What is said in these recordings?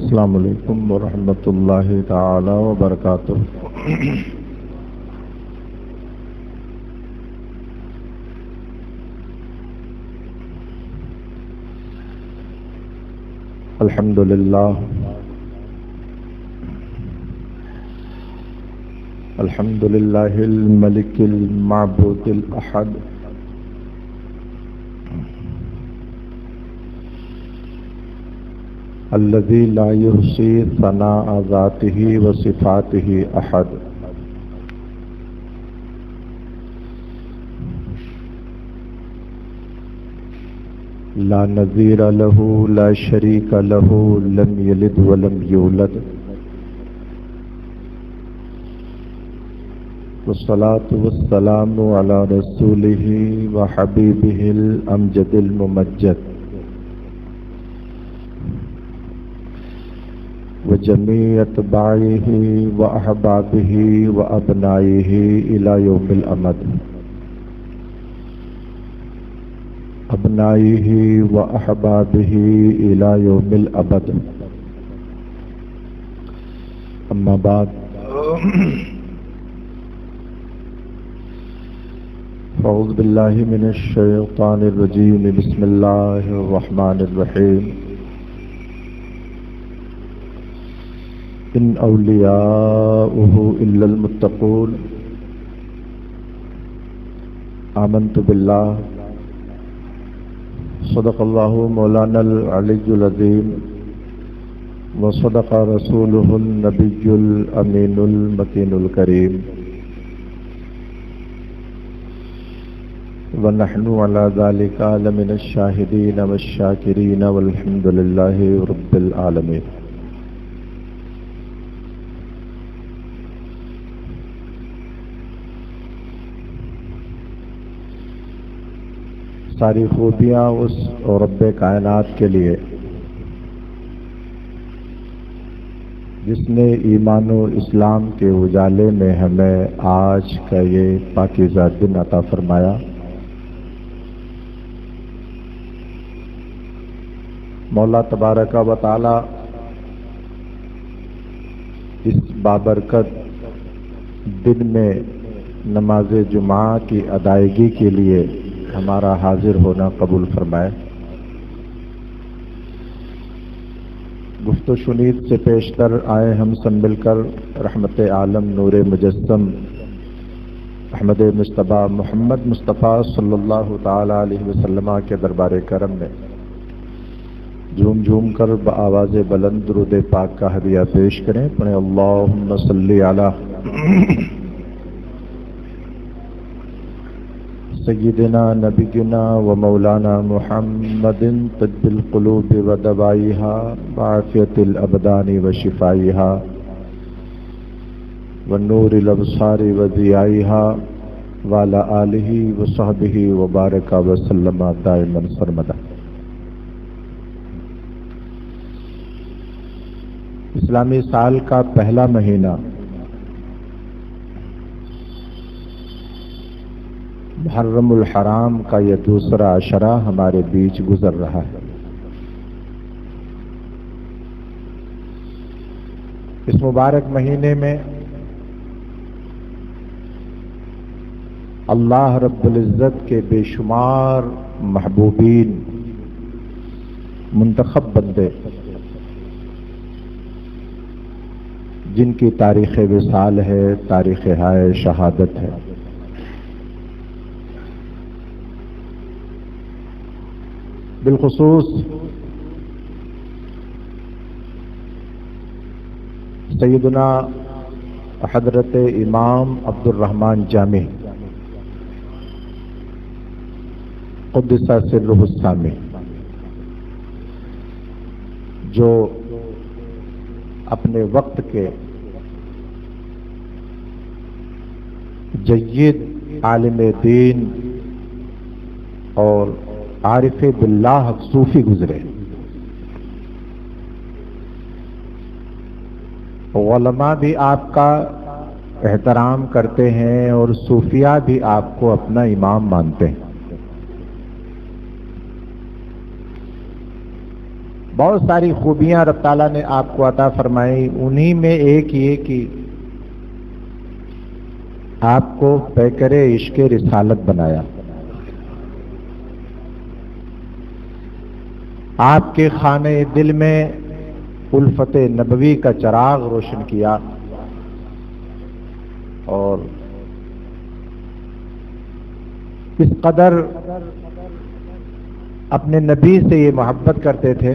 السلام علیکم ورحمۃ اللہ تعالی وبرکاتہ۔ الحمد للہ الحمد للہ الملک المعبود الاحد الذي لا يحصي ثناء ذاته وصفاته احد لا نظير له لا شريك له لم يلد ولم يولد والصلاة والسلام على رسوله وحبيبه الأمجد الممجد وجميع اتباعه وأحبابه وأبنائه إلى يوم الأمد أبنائه وأحبابه إلى يوم الأبد أما بعد أعوذ بالله من الشيطان الرجيم بسم الله الرحمن الرحيم إن أولياؤه إلا المتقون آمنت بالله صدق الله مولانا العلي العظيم وصدق رسوله النبي الأمين المكين الكريم ونحن على ذلك لمن الشاهدين والشاكرين والحمد لله رب العالمين۔ ساری خوبیاں اس رب کائنات کے لیے جس نے ایمان و اسلام کے اجالے میں ہمیں آج کا یہ پاکیزہ دن عطا فرمایا۔ مولا تبارک و تعالی اس بابرکت دن میں نماز جمعہ کی ادائیگی کے لیے ہمارا حاضر ہونا قبول فرمائے۔ گفت و شنید سے پیشتر آئے ہم سب مل کر رحمت عالم نور مجسم احمد مصطفیٰ محمد مصطفیٰ صلی اللہ تعالی علیہ وسلم کے دربار کرم میں جھوم جھوم کر بآواز بلند درود پاک کا ہدیہ پیش کریں۔ پڑھیں اللہم صلی علی سیدنا نبینا و مولانا محمد طب القلوب و دوائیہا وعافیت الابدان و شفائیہا و نور الابصار و ضیائیہا وعلی آلہ و صحبہ و بارک و سلم دائما سرمدا۔ اسلامی سال کا پہلا مہینہ محرم الحرام کا یہ دوسرا عشرہ ہمارے بیچ گزر رہا ہے۔ اس مبارک مہینے میں اللہ رب العزت کے بے شمار محبوبین منتخب بندے جن کی تاریخ وصال ہے، تاریخ ہائے شہادت ہے، بالخصوص سیدنا حضرت امام عبد الرحمن جامی قدس سرہ السامی، جو اپنے وقت کے جید عالم دین اور عارف باللہ صوفی گزرے۔ علماء بھی آپ کا احترام کرتے ہیں اور صوفیاء بھی آپ کو اپنا امام مانتے ہیں۔ بہت ساری خوبیاں رب تعالیٰ نے آپ کو عطا فرمائی، انہی میں ایک یہ کہ آپ کو پیکر عشق رسالت بنایا، آپ کے خانہ دل میں الفت نبوی کا چراغ روشن کیا، اور اس قدر اپنے نبی سے یہ محبت کرتے تھے،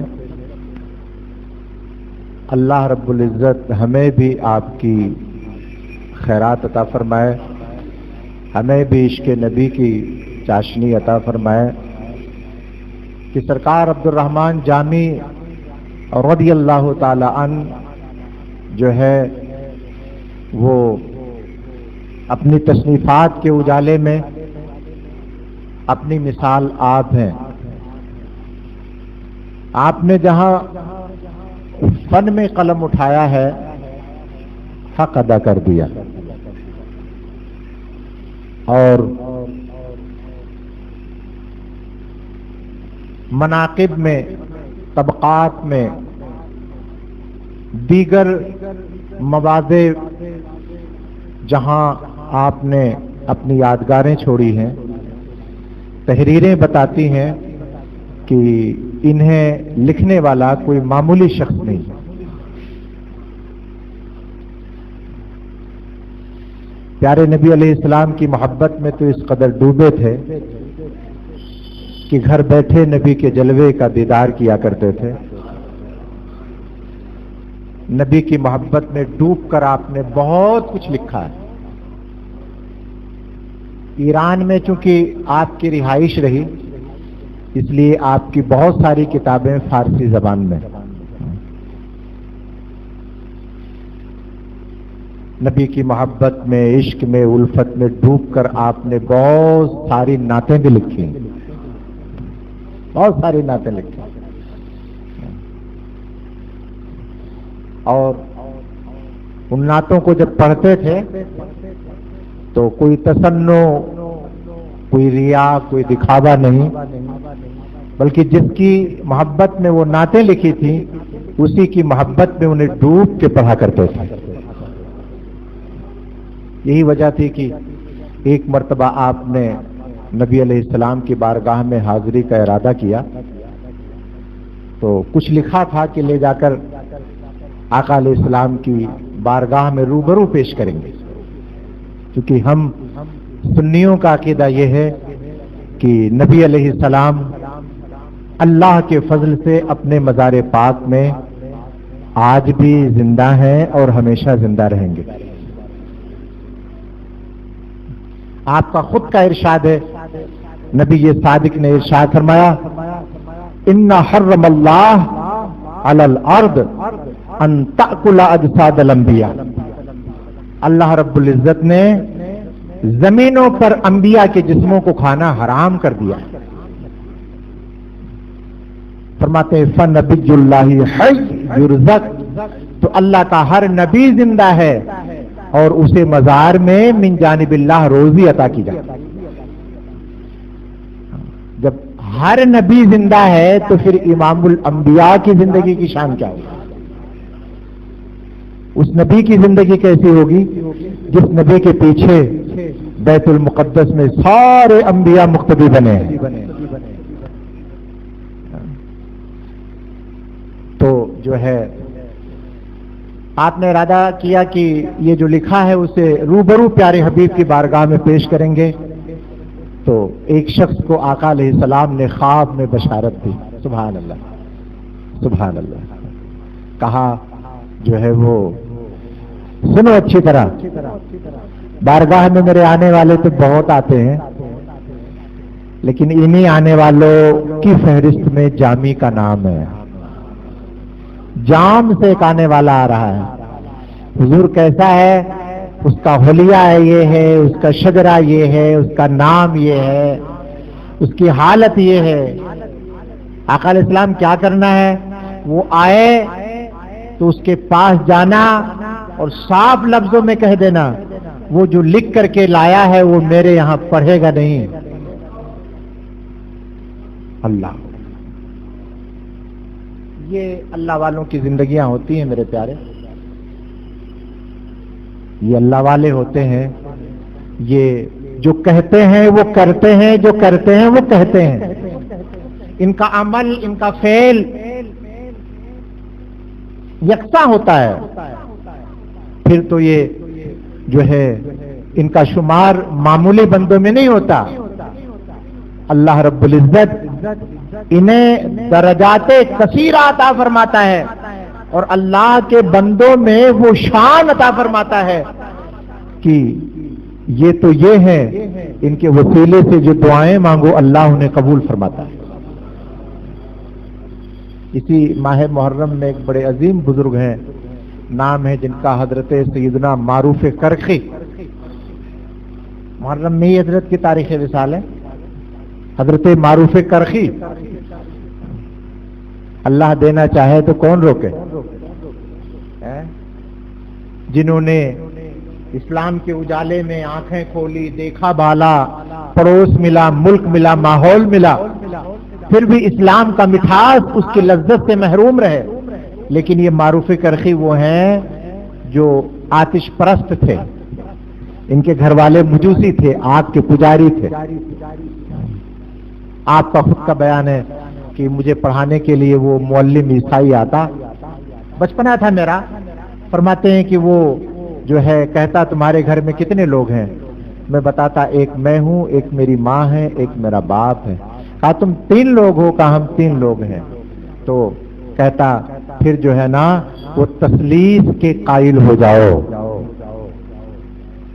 اللہ رب العزت ہمیں بھی آپ کی خیرات عطا فرمائے، ہمیں بھی عشق نبی کی چاشنی عطا فرمائے کہ سرکار عبد الرحمن جامی رضی اللہ تعالی عنہ جو ہے وہ اپنی تصنیفات کے اجالے میں اپنی مثال آپ ہیں۔ آپ نے جہاں فن میں قلم اٹھایا ہے حق ادا کر دیا، اور مناقب میں، طبقات میں، دیگر مواضع جہاں آپ نے اپنی یادگاریں چھوڑی ہیں، تحریریں بتاتی ہیں کہ انہیں لکھنے والا کوئی معمولی شخص نہیں، پیارے نبی علیہ السلام کی محبت میں تو اس قدر ڈوبے تھے کہ گھر بیٹھے نبی کے جلوے کا دیدار کیا کرتے تھے۔ نبی کی محبت میں ڈوب کر آپ نے بہت کچھ لکھا ہے۔ ایران میں چونکہ آپ کی رہائش رہی، اس لیے آپ کی بہت ساری کتابیں فارسی زبان میں۔ نبی کی محبت میں، عشق میں، الفت میں ڈوب کر آپ نے بہت ساری نعتیں بھی لکھی ہیں، بہت ساری نعتیں لکھی، اور ان نعتوں کو جب پڑھتے تھے تو کوئی تصنع، کوئی ریا، کوئی دکھاوا نہیں، بلکہ جس کی محبت میں وہ نعتیں لکھی تھیں اسی کی محبت میں انہیں ڈوب کے پڑھا کرتے تھے۔ یہی وجہ تھی کہ ایک مرتبہ آپ نے نبی علیہ السلام کی بارگاہ میں حاضری کا ارادہ کیا تو کچھ لکھا تھا کہ لے جا کر آقا علیہ السلام کی بارگاہ میں روبرو پیش کریں گے، کیونکہ ہم سنیوں کا عقیدہ یہ ہے کہ نبی علیہ السلام اللہ کے فضل سے اپنے مزار پاک میں آج بھی زندہ ہیں اور ہمیشہ زندہ رہیں گے۔ آپ کا خود کا ارشاد ہے، نبی یہ صادق نے ارشاد فرمایا، ان حرم اللہ علی الارض ان تأکل اجساد الانبیاء، اللہ رب العزت نے زمینوں پر انبیاء کے جسموں کو کھانا حرام کر دیا۔ فرماتے ہیں فنبی اللہ حی یرزق، تو اللہ کا ہر نبی زندہ ہے اور اسے مزار میں من جانب اللہ روزی عطا کی جاتی۔ جب ہر نبی زندہ ہے تو پھر امام الانبیاء کی زندگی کی شان کیا ہوگی؟ اس نبی کی زندگی کیسی ہوگی جس نبی کے پیچھے بیت المقدس میں سارے انبیاء مقتدی بنے ہیں۔ تو جو ہے آپ نے ارادہ کیا کہ یہ جو لکھا ہے اسے روبرو پیارے حبیب کی بارگاہ میں پیش کریں گے، تو ایک شخص کو آقا علیہ السلام نے خواب میں بشارت دی، سبحان اللہ سبحان اللہ، کہا جو ہے وہ سنو اچھی طرح، بارگاہ میں میرے آنے والے تو بہت آتے ہیں، لیکن انہی آنے والوں کی فہرست میں جامی کا نام ہے۔ جام سے ایک آنے والا آ رہا ہے، حضور کیسا ہے؟ اس کا حلیہ یہ ہے، اس کا شجرہ یہ ہے، اس کا نام یہ ہے، اس کی حالت یہ ہے۔ آقا علیہ السلام کیا کرنا ہے؟ وہ آئے تو اس کے پاس جانا اور صاف لفظوں میں کہہ دینا وہ جو لکھ کر کے لایا ہے وہ میرے یہاں پڑھے گا نہیں۔ اللہ یہ اللہ والوں کی زندگیاں ہوتی ہیں میرے پیارے، یہ اللہ والے ہوتے ہیں، یہ جو کہتے ہیں وہ کرتے ہیں، جو کرتے ہیں وہ کہتے ہیں، ان کا عمل ان کا فعل یکساں ہوتا ہے، پھر تو یہ جو ہے ان کا شمار معمولی بندوں میں نہیں ہوتا۔ اللہ رب العزت انہیں درجات کثیرہ عطا فرماتا ہے، اور اللہ کے بندوں میں وہ شان عطا فرماتا ہے کہ یہ تو یہ ہے، ان کے وسیلے سے جو دعائیں مانگو اللہ انہیں قبول فرماتا ہے۔ اسی ماہ محرم میں ایک بڑے عظیم بزرگ ہیں، نام ہے جن کا حضرت سیدنا معروف کرخی۔ محرم میں ہی حضرت کی تاریخ وصال ہے، حضرت معروف کرخی۔ اللہ دینا چاہے تو کون روکے، جنہوں نے اسلام کے اجالے میں آنکھیں کھولی، دیکھا بالا، پڑوس ملا، ملک ملا، ماحول ملا، پھر بھی اسلام کا مٹھاس اس کی لذت سے محروم رہے۔ لیکن یہ معروف کرخی وہ ہیں جو آتش پرست تھے، ان کے گھر والے مجوسی تھے، آگ کے پجاری تھے۔ آپ کا خود کا بیان ہے کہ مجھے پڑھانے کے لیے وہ معلم عیسائی آتا، بچپنا تھا میرا، فرماتے ہیں کہ وہ جو ہے کہتا تمہارے گھر میں کتنے لوگ ہیں، میں بتاتا ایک میں ہوں، ایک میری ماں ہے، ایک میرا باپ ہے۔ کہا تم 3 لوگ ہو؟ کہا ہم 3 لوگ ہیں۔ تو کہتا پھر جو ہے نا وہ تثلیث کے قائل ہو جاؤ۔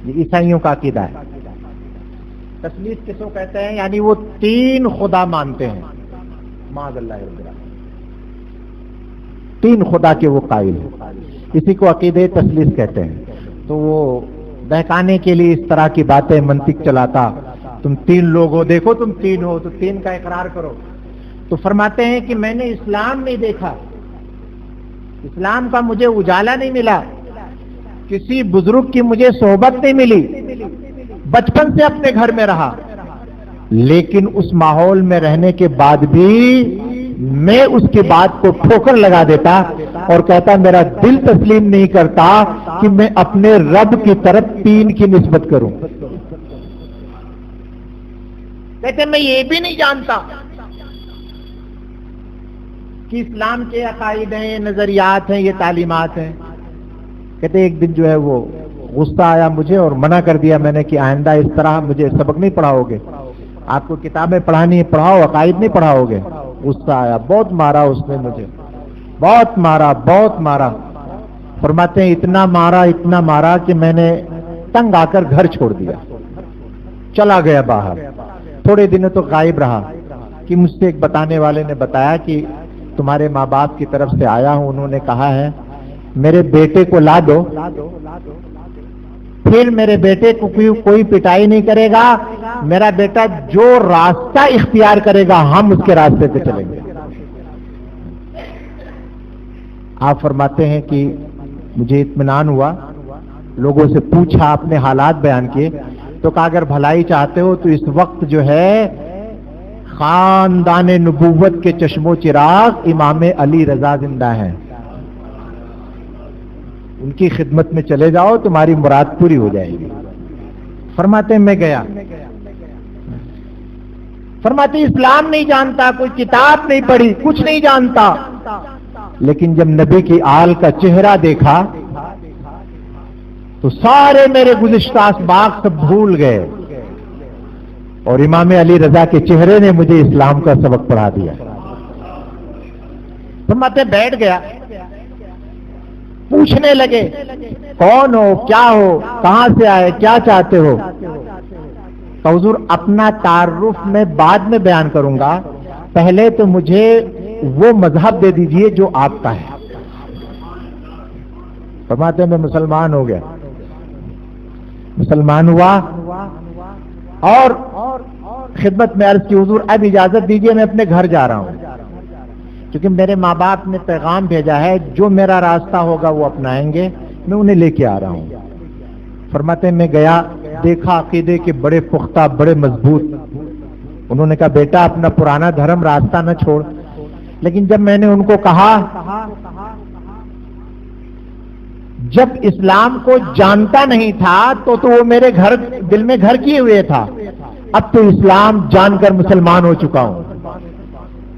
یہ عیسائیوں کا عقیدہ ہے۔ تثلیث کس کو کہتے ہیں؟ یعنی وہ 3 خدا مانتے ہیں، معاذ اللہ رب العالمین، 3 خدا کے وہ قائل ہیں، اسی کو عقیدہ تثلیث کہتے ہیں۔ تو وہ بہکانے کے لیے اس طرح کی باتیں منطق چلاتا، تم 3 لوگ ہو، دیکھو تم 3 ہو تو 3 کا اقرار کرو۔ تو فرماتے ہیں کہ میں نے اسلام نہیں دیکھا، اسلام کا مجھے اجالا نہیں ملا، کسی بزرگ کی مجھے صحبت نہیں ملی، بچپن سے اپنے گھر میں رہا، لیکن اس ماحول میں رہنے کے بعد بھی میں اس کی بات کو ٹھوکر لگا دیتا اور کہتا میرا دل تسلیم نہیں کرتا کہ میں اپنے رب کی طرف 3 کی نسبت کروں۔ کہتے میں یہ بھی نہیں جانتا کہ اسلام کے عقائد ہیں، یہ نظریات ہیں، یہ تعلیمات ہیں۔ کہتے ایک دن جو ہے وہ غصہ آیا مجھے اور منع کر دیا میں نے کہ آئندہ اس طرح مجھے سبق نہیں پڑھاؤ گے، آپ کو کتابیں پڑھانی ہے پڑھاؤ، عقائد نہیں پڑھاؤ گے۔ غصہ آیا، بہت مارا اس نے مجھے، بہت مارا، بہت مارا۔ فرماتے ہیں اتنا مارا کہ میں نے تنگ آ کر گھر چھوڑ دیا، چلا گیا باہر۔ تھوڑے دنوں تو غائب رہا کہ مجھ سے ایک بتانے والے نے بتایا کہ تمہارے ماں باپ کی طرف سے آیا ہوں، انہوں نے کہا ہے میرے بیٹے کو لا دو، پھر میرے بیٹے کو کوئی پٹائی نہیں کرے گا، میرا بیٹا جو راستہ اختیار کرے گا ہم اس کے راستے پہ چلیں گے۔ آپ فرماتے ہیں کہ مجھے اطمینان ہوا، لوگوں سے پوچھا، اپنے حالات بیان کیے، تو کہا اگر بھلائی چاہتے ہو تو اس وقت جو ہے خاندان نبوت کے چشم و چراغ امام علی رضا زندہ ہیں، ان کی خدمت میں چلے جاؤ، تمہاری مراد پوری ہو جائے گی۔ فرماتے میں گیا، فرماتے اسلام نہیں جانتا، کوئی کتاب نہیں پڑھی، کچھ نہیں جانتا، لیکن جب نبی کی آل کا چہرہ دیکھا تو سارے میرے گزشتہ اسباق سب بھول گئے، اور امام علی رضا کے چہرے نے مجھے اسلام کا سبق پڑھا دیا۔ فرماتے بیٹھ گیا، پوچھنے لگے کون ہو، کیا ہو، کہاں سے آئے، کیا چاہتے ہو؟ تو حضور اپنا تعارف میں بعد میں بیان کروں گا، پہلے تو مجھے وہ مذہب دے دیجئے جو آپ کا ہے۔ فرماتے میں مسلمان ہو گیا، مسلمان ہوا اور خدمت میں عرض کی حضور اب اجازت دیجئے میں اپنے گھر جا رہا ہوں، کیونکہ میرے ماں باپ نے پیغام بھیجا ہے جو میرا راستہ ہوگا وہ اپنائیں گے، میں انہیں لے کے آ رہا ہوں۔ فرماتے میں گیا، دیکھا عقیدے کے بڑے پختہ، بڑے مضبوط۔ انہوں نے کہا بیٹا اپنا پرانا دھرم راستہ نہ چھوڑ، لیکن جب میں نے ان کو کہا جب اسلام کو جانتا نہیں تھا تو وہ میرے گھر دل میں گھر کیے ہوئے تھا، اب تو اسلام جان کر مسلمان ہو چکا ہوں،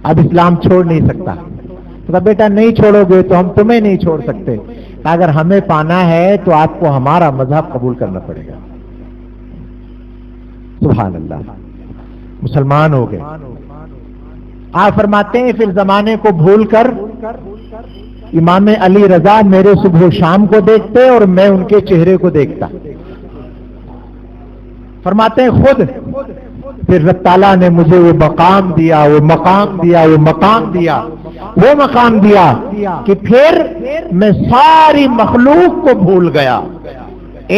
اب اسلام چھوڑ نہیں سکتا۔ تو کہا بیٹا نہیں چھوڑو گے تو ہم تمہیں نہیں چھوڑ سکتے، اگر ہمیں پانا ہے تو آپ کو ہمارا مذہب قبول کرنا پڑے گا۔ سبحان اللہ، مسلمان ہو گئے۔ آپ فرماتے ہیں پھر زمانے کو بھول کر امام علی رضا میرے صبح و شام کو دیکھتے اور میں ان کے چہرے کو دیکھتا۔ فرماتے ہیں خود پھر رب تعالیٰ نے مجھے وہ مقام دیا، وہ مقام دیا، وہ مقام دیا، وہ مقام دیا کہ پھر میں ساری مخلوق کو بھول گیا،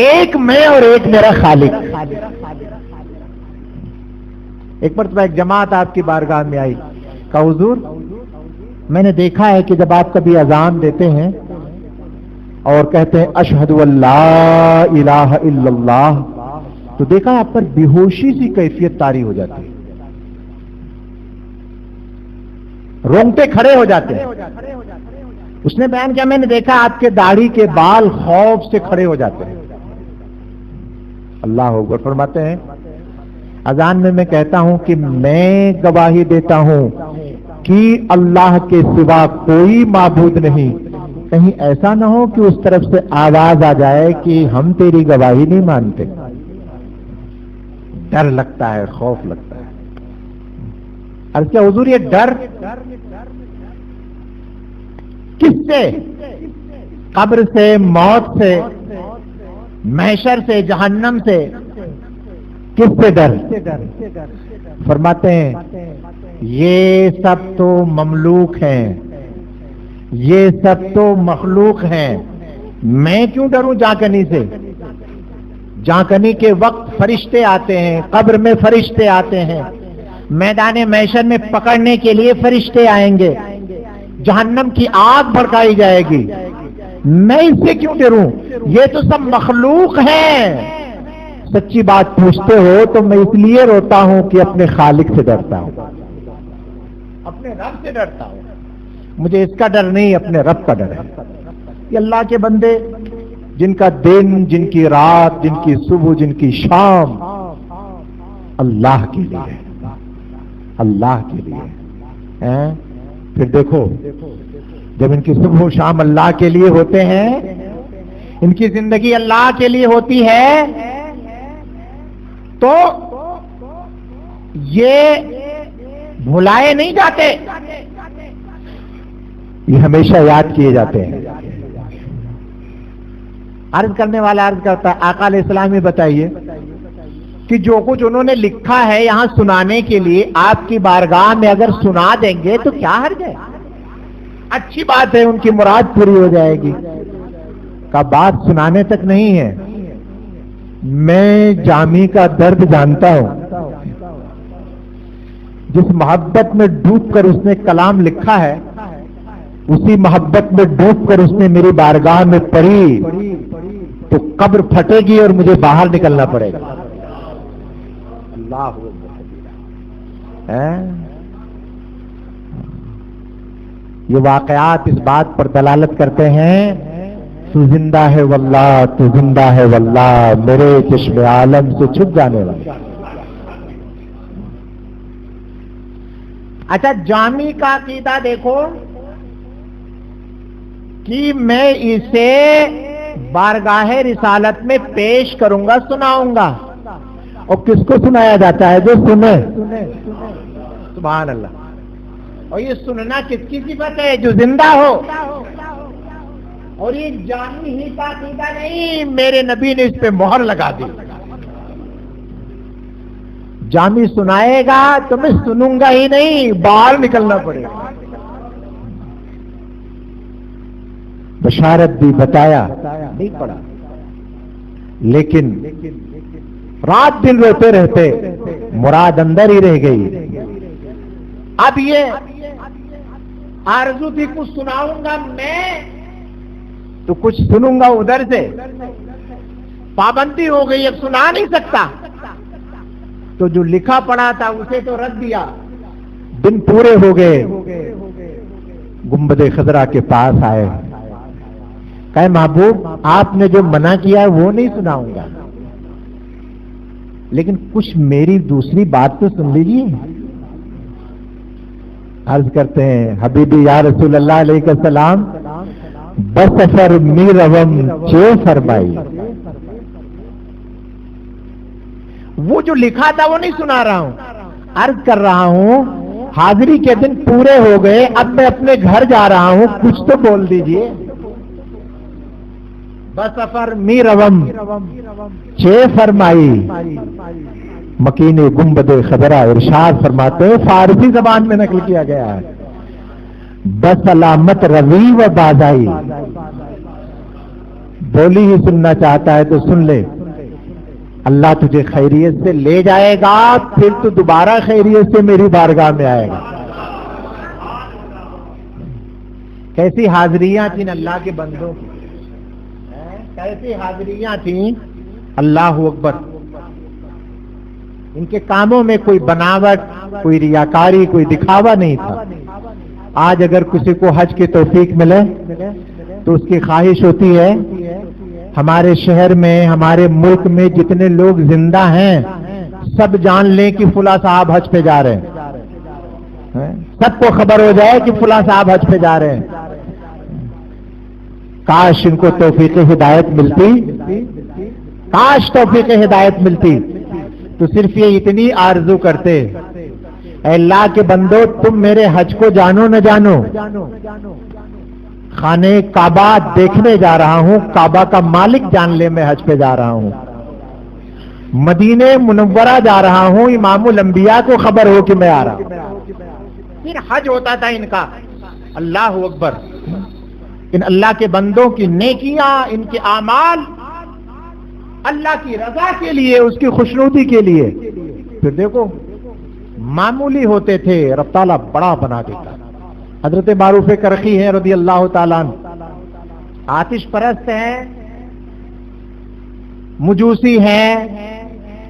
ایک میں اور ایک میرا خالق۔ ایک مرتبہ ایک جماعت آپ کی بارگاہ میں آئی، کہا حضور میں نے دیکھا ہے کہ جب آپ کبھی اذان دیتے ہیں اور کہتے ہیں اشہد ان لا الہ الا اللہ، تو دیکھا ہے آپ پر بے ہوشی سی کیفیت طاری ہو جاتی ہے، رونگٹے کھڑے ہو جاتے ہیں۔ اس نے بیان کیا میں نے دیکھا آپ کے داڑھی کے بال خوف سے کھڑے ہو جاتے ہیں۔ اللہ اکبر۔ فرماتے ہیں اذان میں کہتا ہوں کہ میں گواہی دیتا ہوں کہ اللہ کے سوا کوئی معبود نہیں، کہیں ایسا نہ ہو کہ اس طرف سے آواز آ جائے کہ ہم تیری گواہی نہیں مانتے۔ ڈر لگتا ہے، خوف لگتا ہے۔ عرض کیا حضور یہ ڈر کس سے؟ قبر سے، موت سے، محشر سے، جہنم سے، کس سے ڈر؟ فرماتے ہیں یہ سب تو مملوک ہیں، یہ سب تو مخلوق ہیں، میں کیوں ڈروں جانکنی سے؟ جانکنی کے وقت فرشتے آتے ہیں، قبر میں فرشتے آتے ہیں، میدان محشر میں پکڑنے کے لیے فرشتے آئیں گے، جہنم کی آگ بھڑکائی جائے گی، میں اس سے کیوں ڈروں؟ یہ تو سب مخلوق ہیں۔ سچی بات پوچھتے ہو تو میں اس لیے روتا ہوں کہ اپنے خالق سے ڈرتا ہوں، اپنے رب سے ڈرتا ہوں، مجھے اس کا ڈر نہیں، اپنے رب کا ڈر ہے۔ یہ اللہ کے بندے جن کا دن، جن کی رات، جن کی صبح، جن کی شام اللہ کے لیے، اللہ کے لیے۔ پھر دیکھو جب ان کی صبح و شام اللہ کے لیے ہوتے ہیں، ان کی زندگی اللہ کے لیے ہوتی ہے، تو یہ بھلائے نہیں جاتے، یہ ہمیشہ یاد کیے جاتے ہیں۔ عرض کرنے والا عرض کرتا ہے آقا علیہ السلام یہ بتائیے کہ جو کچھ انہوں نے لکھا ہے یہاں سنانے کے لیے آپ کی بارگاہ میں اگر سنا دیں گے تو کیا حرج ہے؟ اچھی بات ہے، ان کی مراد پوری ہو جائے گی۔ کا بات سنانے تک نہیں ہے، میں جامی کا درد جانتا ہوں، جس محبت میں ڈوب کر اس نے کلام لکھا ہے، اسی محبت میں ڈوب کر اس نے میری بارگاہ میں پڑھی تو قبر پھٹے گی اور مجھے باہر نکلنا پڑے گا۔ اللہ یہ واقعات اس بات پر دلالت کرتے ہیں تو زندہ ہے واللہ، تو زندہ ہے واللہ، میرے چشم عالم سے چھپ جانے والا۔ اچھا جامی کا عقیدہ دیکھو کہ میں اسے بارگاہ رسالت میں پیش کروں گا، سناؤں گا، اور کس کو سنایا جاتا ہے؟ جو سنے۔ سبحان اللہ۔ اور یہ سننا کس کی صفت ہے؟ جو زندہ ہو۔ اور یہ جامی ہی کا عقیدہ نہیں، میرے نبی نے اس پہ مہر لگا دی۔ جامی سنائے گا تو میں سنوں گا ہی نہیں، باہر نکلنا پڑے گا۔ بشارت بھی بتایا نہیں پڑا، لیکن رات دن روتے رہتے مراد اندر ہی رہ گئی۔ اب یہ آرزو تھی کچھ سناؤں گا میں تو کچھ سنوں گا ادھر سے، پابندی ہو گئی، اب سنا نہیں سکتا، تو جو لکھا پڑا تھا اسے تو رکھ دیا، دن پورے ہو گئے، گنبد خضرا کے پاس آئے، کہے محبوب آپ نے جو منع کیا ہے وہ نہیں سناؤں گا، لیکن کچھ میری دوسری بات تو سن لیجیے۔ عرض کرتے ہیں حبیبی یا رسول اللہ علیہ السلام بسفر میروم چے فرمائی، وہ جو لکھا تھا وہ نہیں سنا رہا ہوں، عرض کر رہا ہوں حاضری کے دن پورے ہو گئے، اب میں اپنے گھر جا رہا ہوں، کچھ تو بول دیجئے۔ بسفر میروم چے فرمائی، مکین گنبد خضرا ارشاد فرماتے ہیں، فارسی زبان میں نقل کیا گیا ہے، بسلامت روی و بازائی، بولی ہی سننا چاہتا ہے تو سن لے، اللہ تجھے خیریت سے لے جائے گا، پھر تو دوبارہ خیریت سے میری بارگاہ میں آئے گا۔ کیسی حاضریاں تھیں اللہ کے بندوں کی، کیسی حاضریاں تھیں، اللہ اکبر۔ ان کے کاموں میں کوئی بناوٹ، کوئی ریاکاری، کوئی دکھاوا نہیں تھا۔ آج اگر کسی کو حج کی توفیق ملے تو اس کی خواہش ہوتی ہے ہمارے شہر میں، ہمارے ملک میں جتنے لوگ زندہ ہیں سب جان لیں کہ فلاں صاحب حج پہ جا رہے ہیں، سب کو خبر ہو جائے کہ فلاں صاحب حج پہ جا رہے ہیں۔ کاش ان کو توفیق ہدایت ملتی، کاش توفیق ہدایت ملتی تو صرف یہ اتنی آرزو کرتے، اے اللہ کے بندو تم میرے حج کو جانو نہ جانو، خانے کعبہ دیکھنے جا رہا ہوں، کعبہ کا مالک جان لے میں حج پہ جا رہا ہوں، مدینہ منورہ جا رہا ہوں، امام الانبیاء کو خبر ہو کہ میں آ رہا ہوں۔ پھر حج ہوتا تھا ان کا۔ اللہ اکبر۔ ان اللہ کے بندوں کی نیکیاں، ان کے اعمال اللہ کی رضا کے لیے، اس کی خوشنودی کے لیے، پھر دیکھو معمولی ہوتے تھے، رب تعالیٰ بڑا بنا دیتا۔ حضرت معروف کرخی ہیں رضی اللہ تعالیٰ عنہ، آتش پرست ہیں، مجوسی ہیں،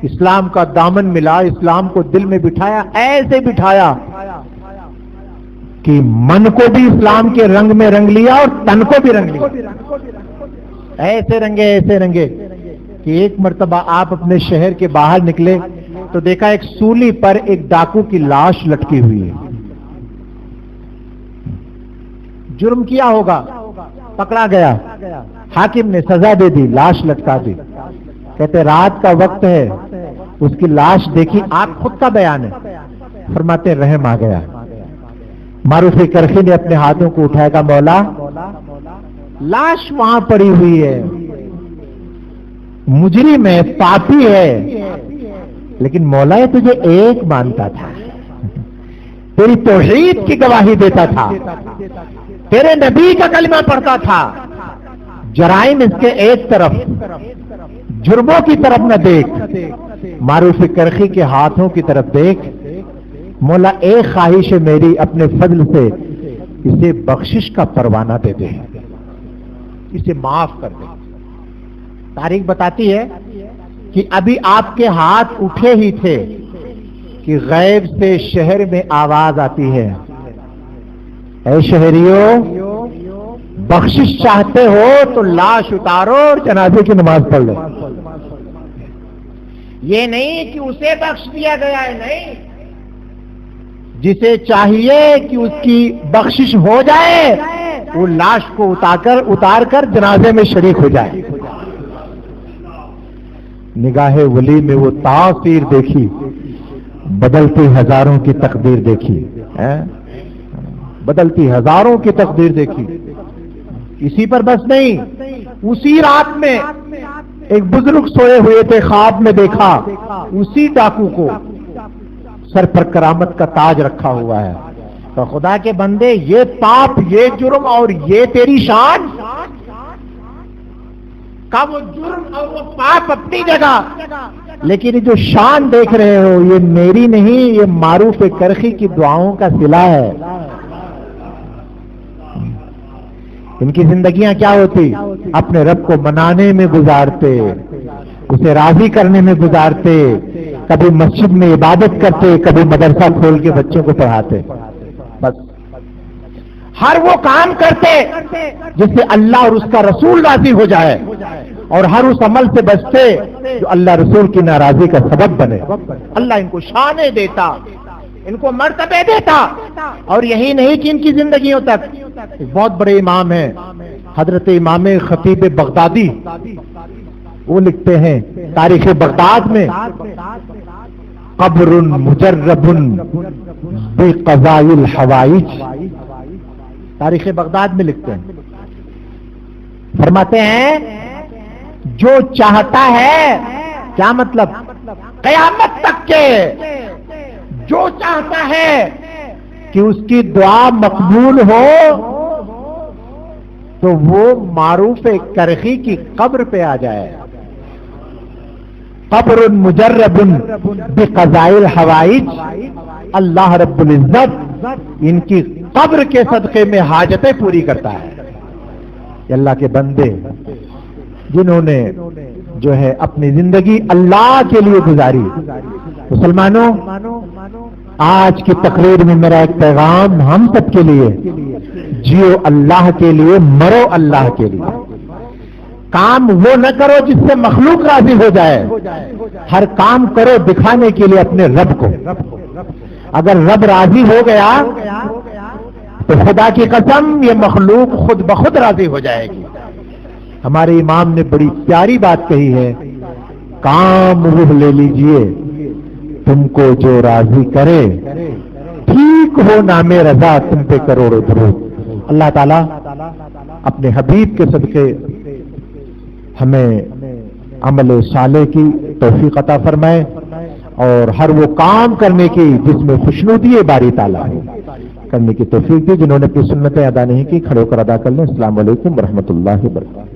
اسلام کا دامن ملا، اسلام کو دل میں بٹھایا، ایسے بٹھایا کہ من کو بھی اسلام کے رنگ میں رنگ لیا اور تن کو بھی رنگ لیا، ایسے رنگے کہ ایک مرتبہ آپ اپنے شہر کے باہر نکلے تو دیکھا ایک سولی پر ایک ڈاکو کی لاش لٹکی ہوئی ہے۔ جرم کیا ہوگا، پکڑا گیا، حاکم نے سزا دے دی، لاش لٹکا دی۔ کہتے رات کا وقت ہے، اس کی لاش دیکھی، آپ خود کا بیان ہے، فرماتے رحم آ گیا۔ معروف کرخی نے اپنے ہاتھوں کو اٹھایا، کہا مولا لاش وہاں پڑی ہوئی ہے، مجرم ہے، پاپی ہے، لیکن مولا یہ تجھے ایک مانتا تھا، تیری توحید کی گواہی دیتا تھا، تیرے نبی کا کلمہ پڑھتا تھا، جرائم اس کے ایک طرف، جرموں کی طرف نہ دیکھ، معروف کرخی کے ہاتھوں کی طرف دیکھ، مولا ایک خواہش ہے میری، اپنے فضل سے اسے بخشش کا پروانہ دے دے، اسے معاف کر دے۔ تاریخ بتاتی ہے کہ ابھی آپ کے ہاتھ اٹھے ہی تھے کہ غیب سے شہر میں آواز آتی ہے، اے شہریوں بخشش چاہتے ہو تو لاش اتارو اور جنازے کی نماز پڑھ لو۔ یہ نہیں کہ اسے بخش دیا گیا ہے، نہیں، جسے چاہیے کہ اس کی بخشش ہو جائے وہ لاش کو اتار کر جنازے میں شریک ہو جائے۔ نگاہ ولی میں وہ تاثیر دیکھی، بدلتی ہزاروں کی تقدیر دیکھی، بدلتی ہزاروں کی تقدیر دیکھی۔ اسی پر بس نہیں، اسی رات میں ایک بزرگ سوئے ہوئے تھے، خواب میں دیکھا اسی ڈاکو کو سر پر کرامت کا تاج رکھا ہوا ہے۔ تو خدا کے بندے یہ پاپ، یہ جرم اور یہ تیری شان کا، وہ جرم اور وہ پاپ اپنی جگہ، لیکن جو شان دیکھ رہے ہو یہ میری نہیں، یہ معروف کرخی کی دعاؤں کا صلہ ہے۔ ان کی زندگیاں کیا ہوتی، اپنے رب کو منانے میں گزارتے، اسے راضی کرنے میں گزارتے، کبھی مسجد میں عبادت کرتے، کبھی مدرسہ کھول کے بچوں کو پڑھاتے، بس ہر وہ کام کرتے جس سے اللہ اور اس کا رسول راضی ہو جائے، اور ہر اس عمل سے بچتے جو اللہ رسول کی ناراضی کا سبب بنے۔ اللہ ان کو شانیں دیتا، ان کو مرتبے دیتا، اور یہی نہیں کہ ان کی زندگیوں تک۔ ایک بہت بڑے امام ہیں حضرت امام خطیب بغدادی، وہ لکھتے ہیں تاریخ بغداد میں، قبر مجرب بقضاء الحوائج، تاریخ بغداد میں لکھتے ہیں، فرماتے ہیں جو چاہتا ہے، کیا مطلب؟ قیامت تک کے جو چاہتا ہے کہ اس کی دعا مقبول ہو، تو وہ معروف کرخی کی قبر پہ آ جائے۔ قبر مجرب بقضاء الحوائج، اللہ رب العزت ان کی قبر کے صدقے میں حاجتیں پوری کرتا ہے۔ یہ اللہ کے بندے جنہوں نے جو ہے اپنی زندگی اللہ کے لیے گزاری۔ مسلمانوں، آج کی تقریر میں میرا ایک پیغام ہم سب کے لیے، جیو اللہ کے لیے، مرو اللہ کے لیے۔ کام وہ نہ کرو جس سے مخلوق راضی ہو جائے، ہر کام کرو دکھانے کے لیے اپنے رب کو۔ اگر رب راضی ہو گیا تو خدا کی قسم یہ مخلوق خود بخود راضی ہو جائے گی۔ ہمارے امام نے بڑی پیاری بات کہی ہے، کام روح لے لیجئے تم کو جو راضی کرے، ٹھیک ہو نام رضا تم پہ کروڑوں درود۔ اللہ تعالیٰ اپنے حبیب کے صدقے ہمیں عمل صالح کی توفیق عطا فرمائے، اور ہر وہ کام کرنے کی جس میں خوشنودی ہے باری تعالیٰ کرنے کی توفیق دی۔ جنہوں نے اپنی سنتیں ادا نہیں کی، کھڑے ہو کر ادا کر لیں۔ السلام علیکم ورحمۃ اللہ وبرکاتہ۔